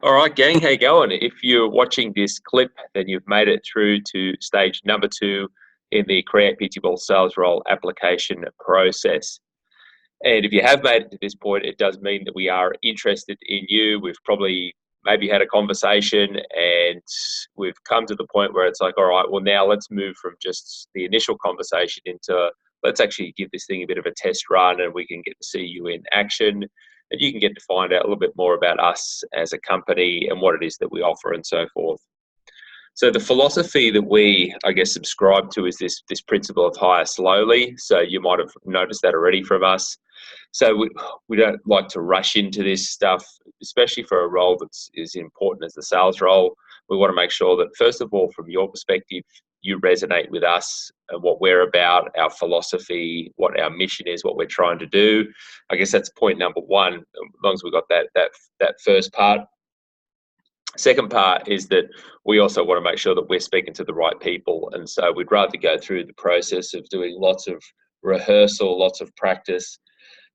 All right, gang, how you going? If you're watching this clip, then you've made it through to stage number 2 in the Create PT Ball sales role application process. And if you have made it to this point, it does mean that we are interested in you. We've probably maybe had a conversation and we've come to the point where it's like, all right, well, now let's move from just the initial conversation into let's actually give this thing a bit of a test run and we can get to see you in action and you can get to find out a little bit more about us as a company and what it is that we offer and so forth. So the philosophy that we, I guess, subscribe to is this principle of hire slowly. So you might have noticed that already from us. So we don't like to rush into this stuff, especially for a role that's as important as the sales role. We want to make sure that, first of all, from your perspective, you resonate with us and what we're about, our philosophy, what our mission is, what we're trying to do. I guess that's point number one. As long as we got that first part. Second part is that we also want to make sure that we're speaking to the right people. And so we'd rather go through the process of doing lots of rehearsal, lots of practice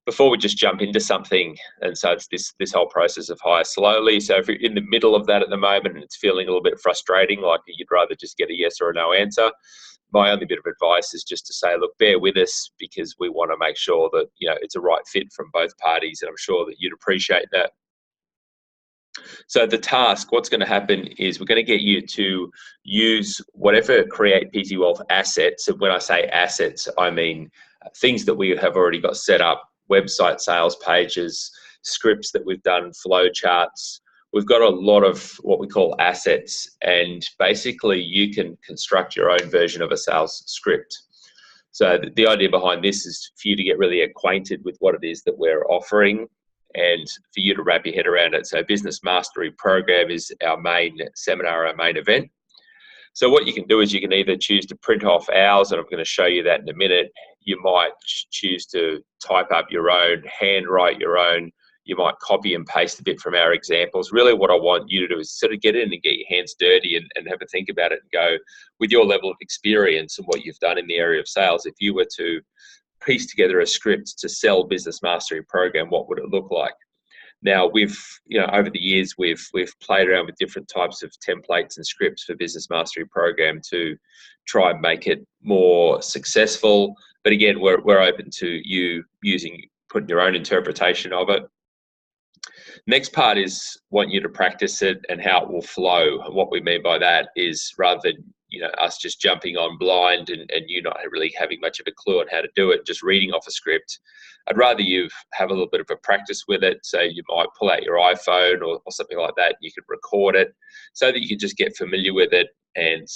before we just jump into something. And so it's this whole process of hire slowly. So if you're in the middle of that at the moment and it's feeling a little bit frustrating, like you'd rather just get a yes or a no answer, my only bit of advice is just to say, look, bear with us because we want to make sure that, it's a right fit from both parties. And I'm sure that you'd appreciate that. So the task, what's going to happen is we're going to get you to use whatever Create PT Wealth assets. And when I say assets, I mean things that we have already got set up, website sales pages, scripts that we've done, flow charts. We've got a lot of what we call assets, and basically you can construct your own version of a sales script. So the idea behind this is for you to get really acquainted with what it is that we're offering and for you to wrap your head around it. So Business Mastery Program is our main seminar, our main event. So what you can do is you can either choose to print off ours, and I'm going to show you that in a minute. You might choose to type up your own, handwrite your own. You might copy and paste a bit from our examples. Really what I want you to do is sort of get in and get your hands dirty and have a think about it and go, with your level of experience and what you've done in the area of sales, if you were to piece together a script to sell Business Mastery Program, what would it look like? Now we've, over the years, we've played around with different types of templates and scripts for Business Mastery Program to try and make it more successful. But again, we're open to you putting your own interpretation of it. Next part is want you to practice it and how it will flow. And what we mean by that is rather than us just jumping on blind and you not really having much of a clue on how to do it, just reading off a script, I'd rather you have a little bit of a practice with it. So you might pull out your iPhone or something like that. You could record it so that you can just get familiar with it and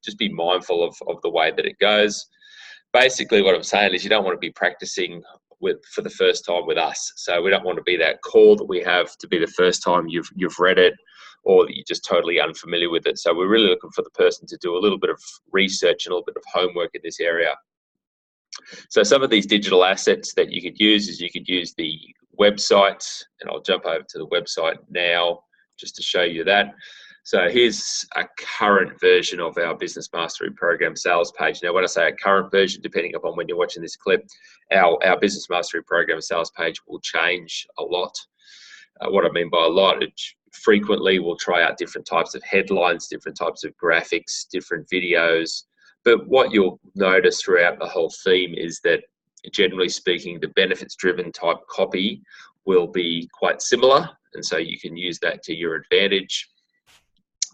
just be mindful of the way that it goes. Basically what I'm saying is you don't want to be practicing for the first time with us. So we don't want to be that call that we have to be the first time you've read it or that you're just totally unfamiliar with it. So we're really looking for the person to do a little bit of research and a little bit of homework in this area. So some of these digital assets that you could use is you could use the website, and I'll jump over to the website now just to show you that. So here's a current version of our Business Mastery Program sales page. Now, when I say a current version, depending upon when you're watching this clip, our Business Mastery Program sales page will change a lot. What I mean by a lot, frequently we'll try out different types of headlines, different types of graphics, different videos. But what you'll notice throughout the whole theme is that, generally speaking, the benefits-driven type copy will be quite similar. And so you can use that to your advantage.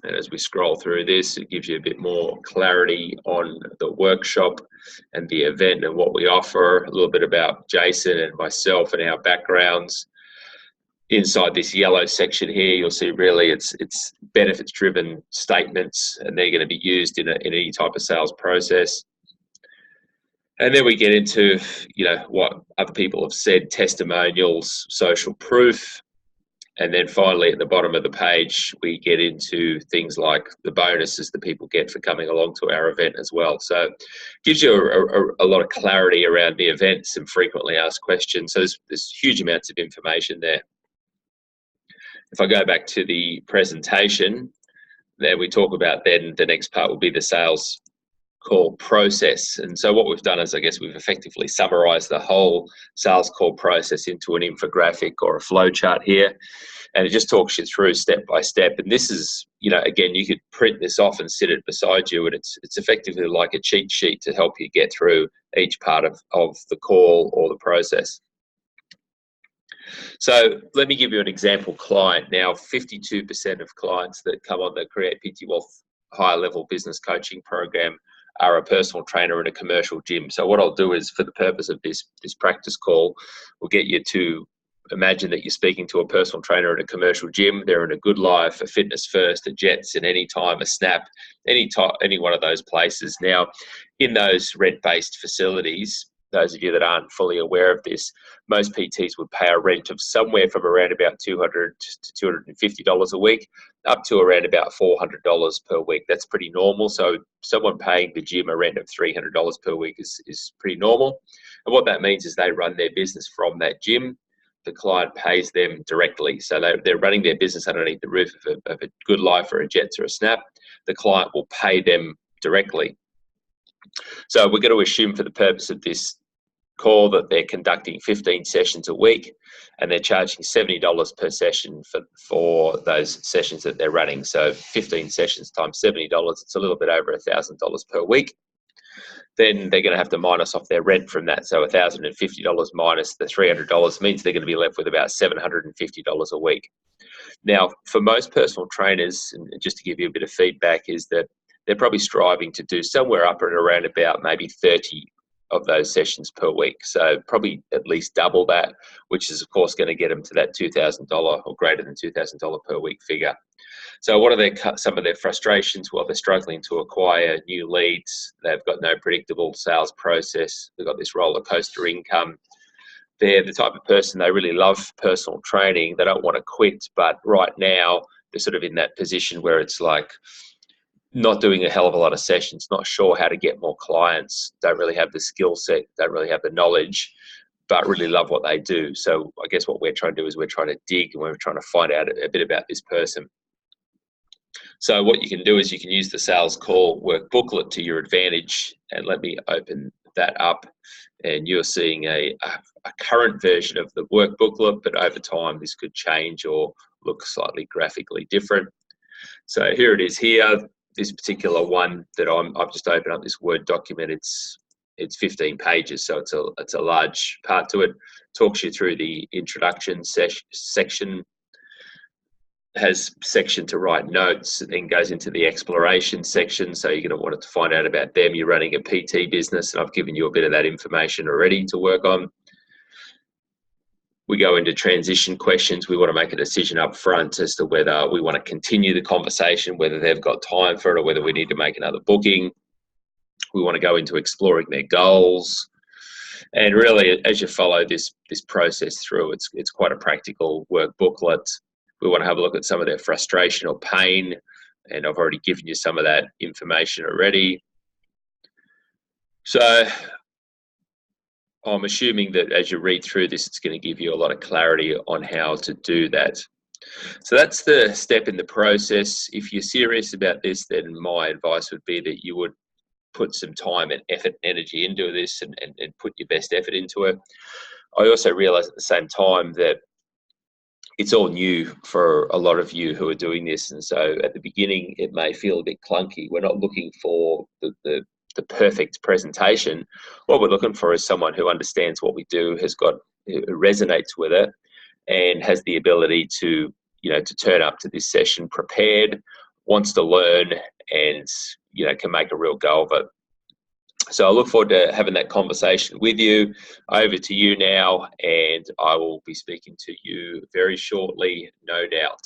And as we scroll through this, it gives you a bit more clarity on the workshop and the event and what we offer, a little bit about Jason and myself and our backgrounds. Inside this yellow section here, you'll see really it's benefits-driven statements, and they're going to be used in any type of sales process. And then we get into, what other people have said, testimonials, social proof. And then finally, at the bottom of the page, we get into things like the bonuses that people get for coming along to our event as well. So it gives you a lot of clarity around the events and frequently asked questions. So there's huge amounts of information there. If I go back to the presentation, then we talk about then the next part will be the sales call process. And so what we've done is, I guess, we've effectively summarized the whole sales call process into an infographic or a flow chart here. And it just talks you through step by step. And this is, again, you could print this off and sit it beside you, and it's effectively like a cheat sheet to help you get through each part of the call or the process. So let me give you an example client. Now, 52% of clients that come on the Create PT Wealth higher level business coaching program are a personal trainer in a commercial gym. So what I'll do is, for the purpose of this practice call, we'll get you to imagine that you're speaking to a personal trainer at a commercial gym. They're in a Good Life, a Fitness First, a Jets, and Anytime, a Snap, any one of those places. Now, in those rent-based facilities, those of you that aren't fully aware of this, most PTs would pay a rent of somewhere from around about $200 to $250 a week, up to around about $400 per week. That's pretty normal. So someone paying the gym a rent of $300 per week is pretty normal. And what that means is they run their business from that gym. The client pays them directly. So they're running their business underneath the roof of a Good Life or a Jets or a Snap. The client will pay them directly. So we're going to assume, for the purpose of this call, that they're conducting 15 sessions a week, and they're charging $70 per session for those sessions that they're running. So 15 sessions times $70, it's a little bit over $1,000 per week. Then they're going to have to minus off their rent from that. So $1,050 minus the $300 means they're going to be left with about $750 a week. Now, for most personal trainers, and just to give you a bit of feedback, is that they're probably striving to do somewhere up and around about maybe 30 of those sessions per week. So probably at least double that, which is of course going to get them to that $2,000 or greater than $2,000 per week figure. So what are some of their frustrations? Well, they're struggling to acquire new leads. They've got no predictable sales process. They've got this roller coaster income. They're the type of person, they really love personal training. They don't want to quit, but right now they're sort of in that position where it's like not doing a hell of a lot of sessions, not sure how to get more clients, don't really have the skill set, don't really have the knowledge, but really love what they do. So I guess what we're trying to do is we're trying to dig, and we're trying to find out a bit about this person. So what you can do is you can use the sales call work booklet to your advantage. And let me open that up. And you're seeing a current version of the work booklet, but over time this could change or look slightly graphically different. So here it is here. This particular one that I've just opened up, this Word document, it's 15 pages, so it's a large part to it. Talks you through the introduction section, has section to write notes, and then goes into the exploration section. So you're going to want to find out about them. You're running a PT business, and I've given you a bit of that information already to work on. We go into transition questions. We want to make a decision up front as to whether we want to continue the conversation, whether they've got time for it, or whether we need to make another booking. We want to go into exploring their goals. And really, as you follow this process through, it's quite a practical work booklet. We want to have a look at some of their frustration or pain, and I've already given you some of that information already. So I'm assuming that as you read through this, it's going to give you a lot of clarity on how to do that. So that's the step in the process. If you're serious about this, then my advice would be that you would put some time and effort and energy into this and put your best effort into it. I also realize at the same time that it's all new for a lot of you who are doing this. And so at the beginning, it may feel a bit clunky. We're not looking for the perfect presentation. What we're looking for is someone who understands what we do, who resonates with it, and has the ability to turn up to this session prepared, wants to learn, and can make a real go of it. So I look forward to having that conversation with you. Over to you now, and I will be speaking to you very shortly, no doubt.